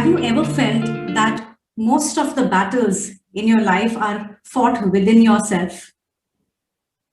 Have you ever felt that most of the battles in your life are fought within yourself?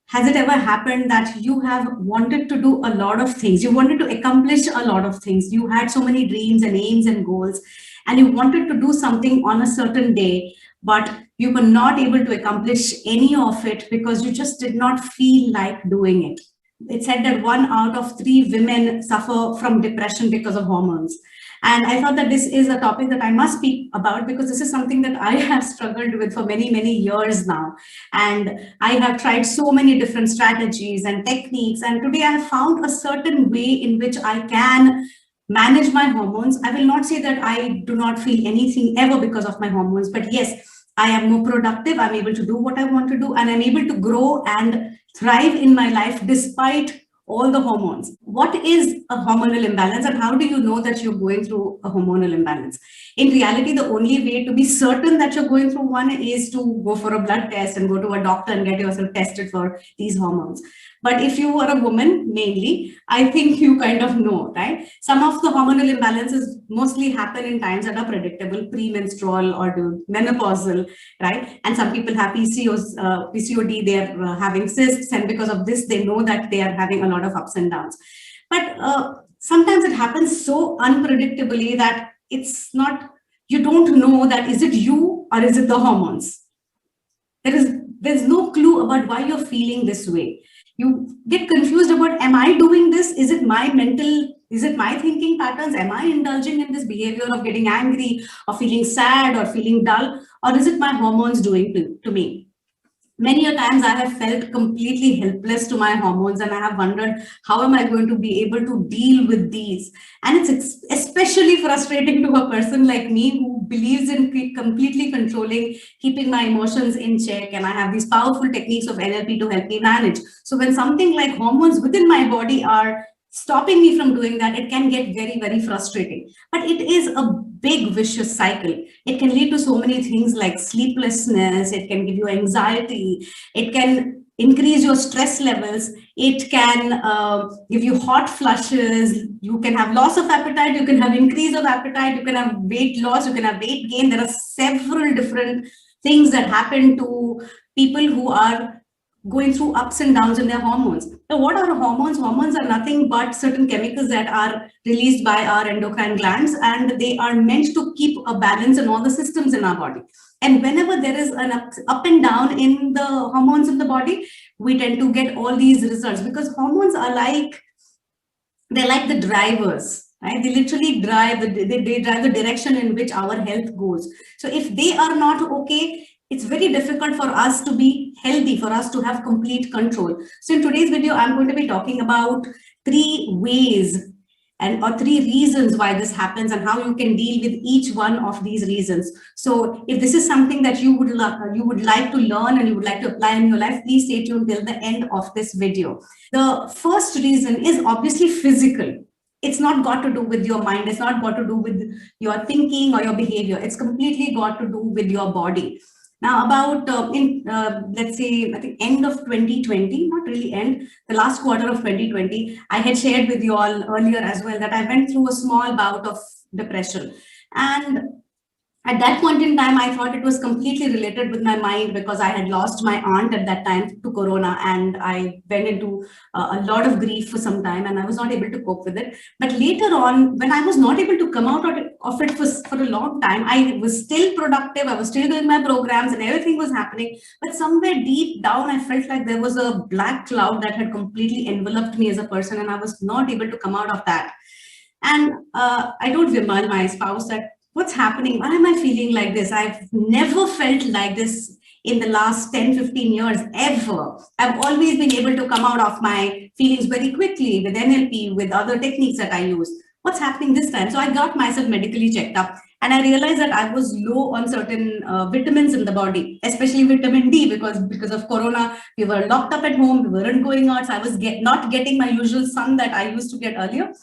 Has it ever happened that you have wanted to do a lot of things? You wanted to accomplish a lot of things. You had so many dreams and aims and goals, and you wanted to do something on a certain day, but you were not able to accomplish any of it because you just did not feel like doing it. It's said that 1 out of 3 women suffer from depression because of hormones. And I thought that this is a topic that I must speak about because this is something that I have struggled with for many, many years now. And I have tried so many different strategies and techniques. And today I have found a certain way in which I can manage my hormones. I will not say that I do not feel anything ever because of my hormones, but yes, I am more productive. I'm able to do what I want to do, and I'm able to grow and thrive in my life despite all the hormones. What is a hormonal imbalance, and how do you know that you're going through a hormonal imbalance? In reality, the only way to be certain that you're going through one is to go for a blood test and go to a doctor and get yourself tested for these hormones. But if you are a woman mainly, I think you kind of know, right? Some of the hormonal imbalances mostly happen in times that are predictable, premenstrual or menopausal, right? And some people have PCOD, they're having cysts, and because of this, they know that they are having a lot of ups and downs. But sometimes it happens so unpredictably that it's not, you don't know that is it you or is it the hormones. There's no clue about why you're feeling this way. You get confused about, am I doing this? Is it my thinking patterns? Am I indulging in this behavior of getting angry or feeling sad or feeling dull? Or is it my hormones doing to me? Many a times I have felt completely helpless to my hormones, and I have wondered, how am I going to be able to deal with these? And it's especially frustrating to a person like me who believes in completely controlling, keeping my emotions in check. And I have these powerful techniques of NLP to help me manage. So when something like hormones within my body are stopping me from doing that, it can get very, very frustrating. But it is a big vicious cycle. It can lead to so many things like sleeplessness, it can give you anxiety, it can increase your stress levels, it can give you hot flushes, you can have loss of appetite, you can have increase of appetite, you can have weight loss, you can have weight gain. There are several different things that happen to people who are going through ups and downs in their hormones. So what are hormones? Hormones are nothing but certain chemicals that are released by our endocrine glands, and they are meant to keep a balance in all the systems in our body. And whenever there is an up and down in the hormones in the body, we tend to get all these results, because hormones are they're like the drivers, right? They literally drive they drive the direction in which our health goes. So if they are not okay, it's very difficult for us to be healthy, for us to have complete control. So in today's video, I'm going to be talking about 3 ways or 3 reasons why this happens and how you can deal with each one of these reasons. So if this is something that you would like to learn and you would like to apply in your life, please stay tuned till the end of this video. The first reason is obviously physical. It's not got to do with your mind. It's not got to do with your thinking or your behavior. It's completely got to do with your body. Now, about let's say, I think end of 2020, not really end, the last quarter of 2020, I had shared with you all earlier as well that I went through a small bout of depression. And at that point in time, I thought it was completely related with my mind, because I had lost my aunt at that time to corona, and I went into a lot of grief for some time, and I was not able to cope with it. But later on, when I was not able to come out of it for a long time, I was still productive, I was still doing my programs and everything was happening. But somewhere deep down, I felt like there was a black cloud that had completely enveloped me as a person, and I was not able to come out of that. And I told Vimal, my spouse, that what's happening? Why am I feeling like this? I've never felt like this in the last 10-15 years, ever. I've always been able to come out of my feelings very quickly with NLP, with other techniques that I use. What's happening this time? So I got myself medically checked up, and I realized that I was low on certain vitamins in the body, especially vitamin D, because of corona, we were locked up at home, we weren't going out, so I was not getting my usual sun that I used to get earlier.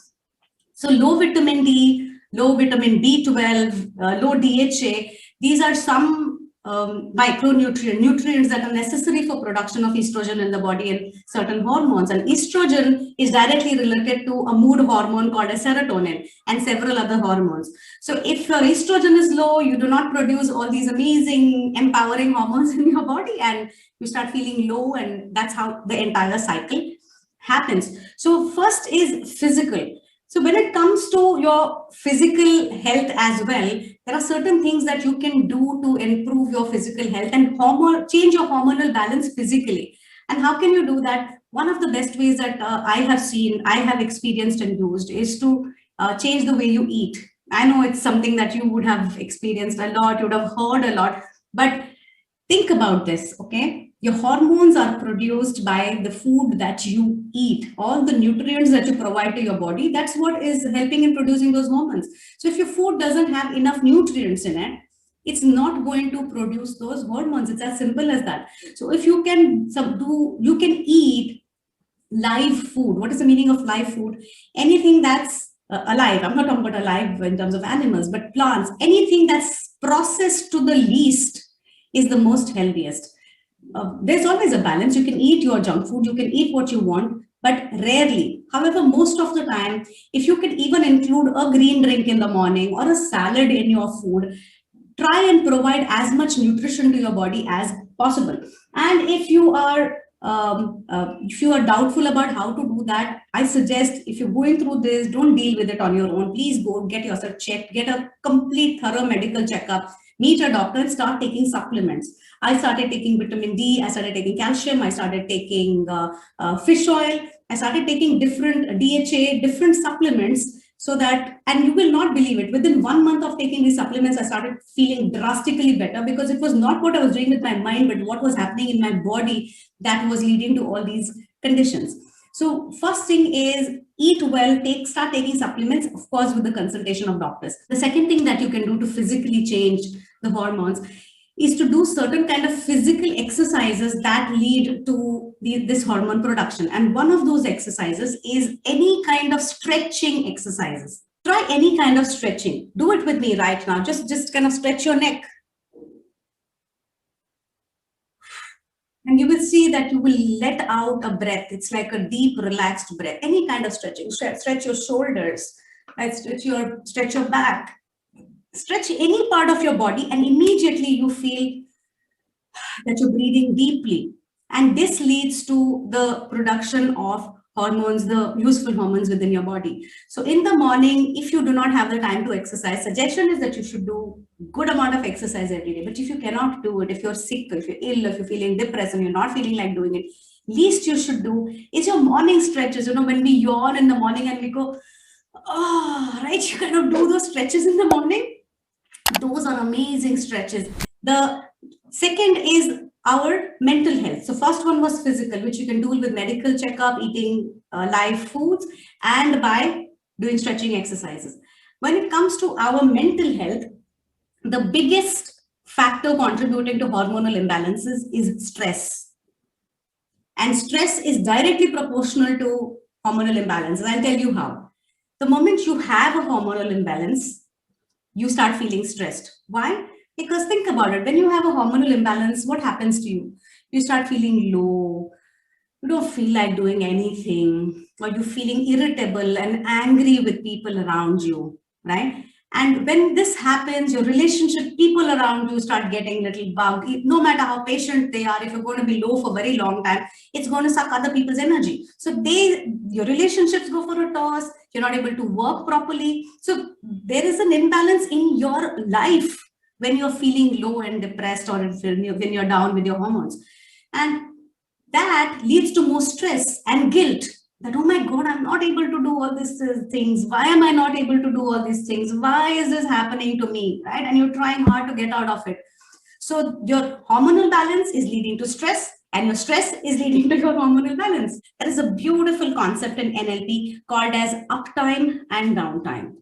So low vitamin D, low vitamin B12, low DHA, these are some nutrients that are necessary for production of estrogen in the body and certain hormones. And estrogen is directly related to a mood hormone called as serotonin and several other hormones. So if your estrogen is low, you do not produce all these amazing empowering hormones in your body, and you start feeling low, and that's how the entire cycle happens. So first is physical. So when it comes to your physical health as well, there are certain things that you can do to improve your physical health and change your hormonal balance physically. And how can you do that? One of the best ways that I have seen, I have experienced and used is to change the way you eat. I know it's something that you would have experienced a lot, you would have heard a lot, but think about this, okay? Your hormones are produced by the food that you eat. All the nutrients that you provide to your body, that's what is helping in producing those hormones. So if your food doesn't have enough nutrients in it, it's not going to produce those hormones. It's as simple as that. So if you can you can eat live food. What is the meaning of live food? Anything that's alive. I'm not talking about alive in terms of animals, but plants. Anything that's processed to the least is the most healthiest. There's always a balance. You can eat your junk food, you can eat what you want, but rarely. However, most of the time, if you can even include a green drink in the morning or a salad in your food, try and provide as much nutrition to your body as possible. And if you are doubtful about how to do that, I suggest, if you're going through this, don't deal with it on your own. Please go get yourself checked, get a complete thorough medical checkup, meet a doctor, and start taking supplements. I started taking vitamin D, I started taking calcium, I started taking fish oil, I started taking different DHA, different supplements, so that, and you will not believe it, within 1 month of taking these supplements, I started feeling drastically better, because it was not what I was doing with my mind, but what was happening in my body that was leading to all these conditions. So first thing is eat well, start taking supplements, of course, with the consultation of doctors. The second thing that you can do to physically change the hormones is to do certain kind of physical exercises that lead to this hormone production. And one of those exercises is any kind of stretching exercises. Try any kind of stretching. Do it with me right now. Just kind of stretch your neck. And you will see that you will let out a breath. It's like a deep, relaxed breath. Any kind of stretching. Stretch your shoulders. Stretch your back. Stretch any part of your body, and immediately you feel that you're breathing deeply. And this leads to the production of hormones, the useful hormones within your body. So in the morning, if you do not have the time to exercise, suggestion is that you should do good amount of exercise every day. But if you cannot do it, if you're sick, if you're ill, if you're feeling depressed and you're not feeling like doing it, least you should do is your morning stretches. You know, when we yawn in the morning and we go, oh, right, you kind of do those stretches in the morning. Those are amazing stretches. The second is our mental health. So first one was physical, which you can do with medical checkup, eating live foods, and by doing stretching exercises. When it comes to our mental health, the biggest factor contributing to hormonal imbalances is stress. And stress is directly proportional to hormonal imbalances. I'll tell you how. The moment you have a hormonal imbalance, you start feeling stressed. Why? Because think about it. When you have a hormonal imbalance, what happens to you? You start feeling low. You don't feel like doing anything, or you're feeling irritable and angry with people around you, right? And when this happens, your relationship, people around you start getting a little bugged. No matter how patient they are, if you're going to be low for a very long time, it's going to suck other people's energy. So your relationships go for a toss. You're not able to work properly. So there is an imbalance in your life when you're feeling low and depressed, or when you're down with your hormones. And that leads to more stress and guilt. That, oh my God, I'm not able to do all these things. Why am I not able to do all these things? Why is this happening to me, right? And you're trying hard to get out of it. So your hormonal balance is leading to stress, and your stress is leading to your hormonal balance. There is a beautiful concept in NLP called as uptime and downtime.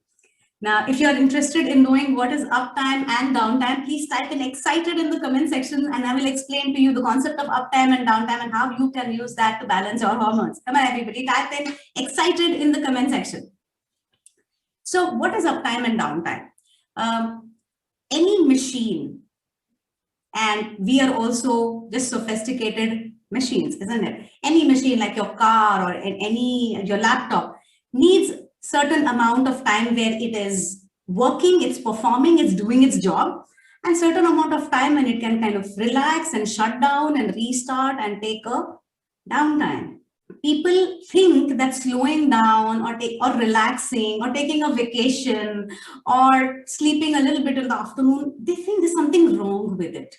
Now, if you're interested in knowing what is uptime and downtime, please type in excited in the comment section, and I will explain to you the concept of uptime and downtime and how you can use that to balance your hormones. Come on, everybody, type in excited in the comment section. So what is uptime and downtime? Any machine, And we are also just sophisticated machines, isn't it? Any machine like your car or your laptop needs certain amount of time where it is working, it's performing, it's doing its job, and certain amount of time when it can kind of relax and shut down and restart and take a downtime. People think that slowing down or relaxing or taking a vacation or sleeping a little bit in the afternoon, they think there's something wrong with it.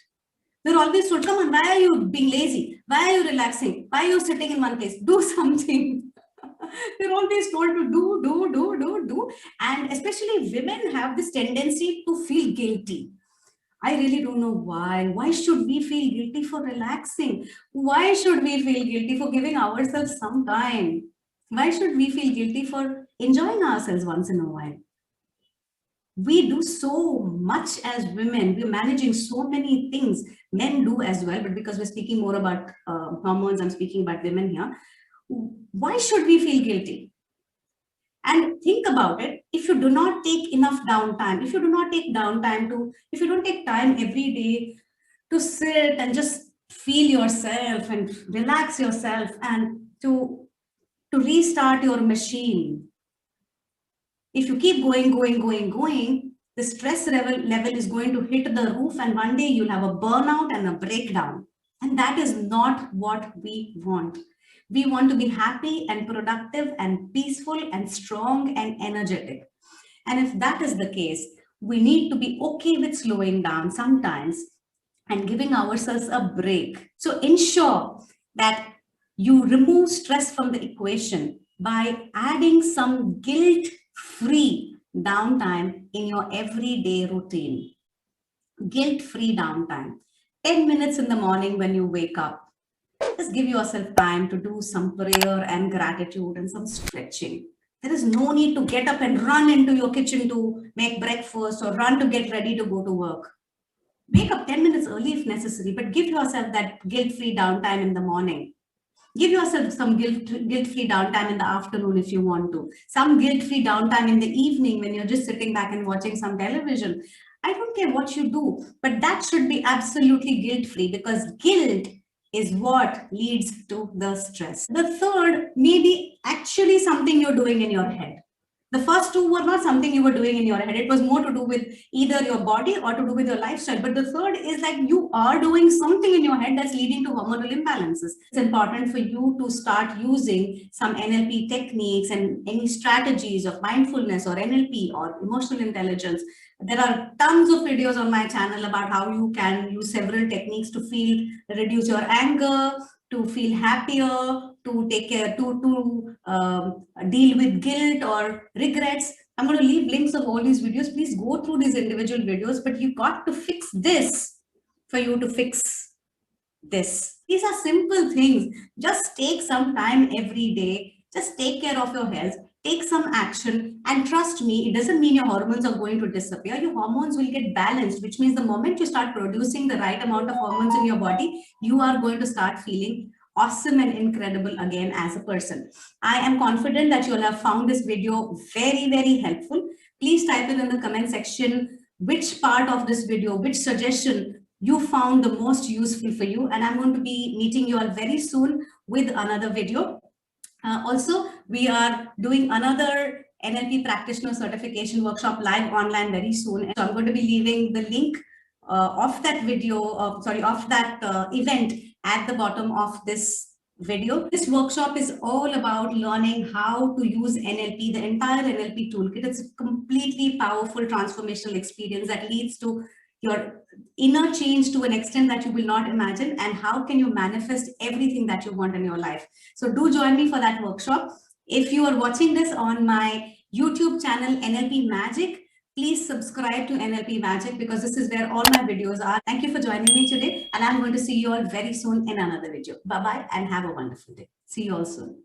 They're always told, come on, why are you being lazy? Why are you relaxing? Why are you sitting in one place? Do something. They're always told to do. And especially women have this tendency to feel guilty. I really don't know why. Why should we feel guilty for relaxing? Why should we feel guilty for giving ourselves some time? Why should we feel guilty for enjoying ourselves once in a while? We do so much as women. We're managing so many things. Men do as well, but because we're speaking more about hormones, I'm speaking about women here. Why should we feel guilty? And think about it, if you do not take enough downtime, if you don't take time every day to sit and just feel yourself and relax yourself and to restart your machine, if you keep going, the stress level is going to hit the roof, and one day you'll have a burnout and a breakdown. And that is not what we want. We want to be happy and productive and peaceful and strong and energetic. And if that is the case, we need to be okay with slowing down sometimes and giving ourselves a break. So ensure that you remove stress from the equation by adding some guilt-free downtime in your everyday routine. Guilt-free downtime. 10 minutes in the morning when you wake up. Just give yourself time to do some prayer and gratitude and some stretching. There is no need to get up and run into your kitchen to make breakfast or run to get ready to go to work. Wake up 10 minutes early if necessary, but give yourself that guilt-free downtime in the morning. Give yourself some guilt-free downtime in the afternoon if you want to. Some guilt-free downtime in the evening when you're just sitting back and watching some television. I don't care what you do, but that should be absolutely guilt-free, because guilt is what leads to the stress. The third may be actually something you're doing in your head. The first two were not something you were doing in your head. It was more to do with either your body or to do with your lifestyle. But the third is like you are doing something in your head that's leading to hormonal imbalances. It's important for you to start using some NLP techniques and any strategies of mindfulness or NLP or emotional intelligence. There are tons of videos on my channel about how you can use several techniques to reduce your anger, to feel happier, to take care, to deal with guilt or regrets. I'm going to leave links of all these videos. Please go through these individual videos, but you got to fix this for you to fix this. These are simple things. Just take some time every day. Just take care of your health. Take some action, and trust me, it doesn't mean your hormones are going to disappear. Your hormones will get balanced, which means the moment you start producing the right amount of hormones in your body, you are going to start feeling awesome and incredible again as a person. I am confident that you'll have found this video very, very helpful. Please type it in the comment section which part of this video, which suggestion you found the most useful for you. And I'm going to be meeting you all very soon with another video. Also, we are doing another NLP practitioner certification workshop live online very soon. So I'm going to be leaving the link of that video, of that event at the bottom of this video. This workshop is all about learning how to use NLP, the entire NLP toolkit. It's a completely powerful transformational experience that leads to your inner change to an extent that you will not imagine, and how can you manifest everything that you want in your life. So do join me for that workshop. If you are watching this on my YouTube channel, NLP Magic, please subscribe to NLP Magic, because this is where all my videos are. Thank you for joining me today, and I'm going to see you all very soon in another video. Bye-bye and have a wonderful day. See you all soon.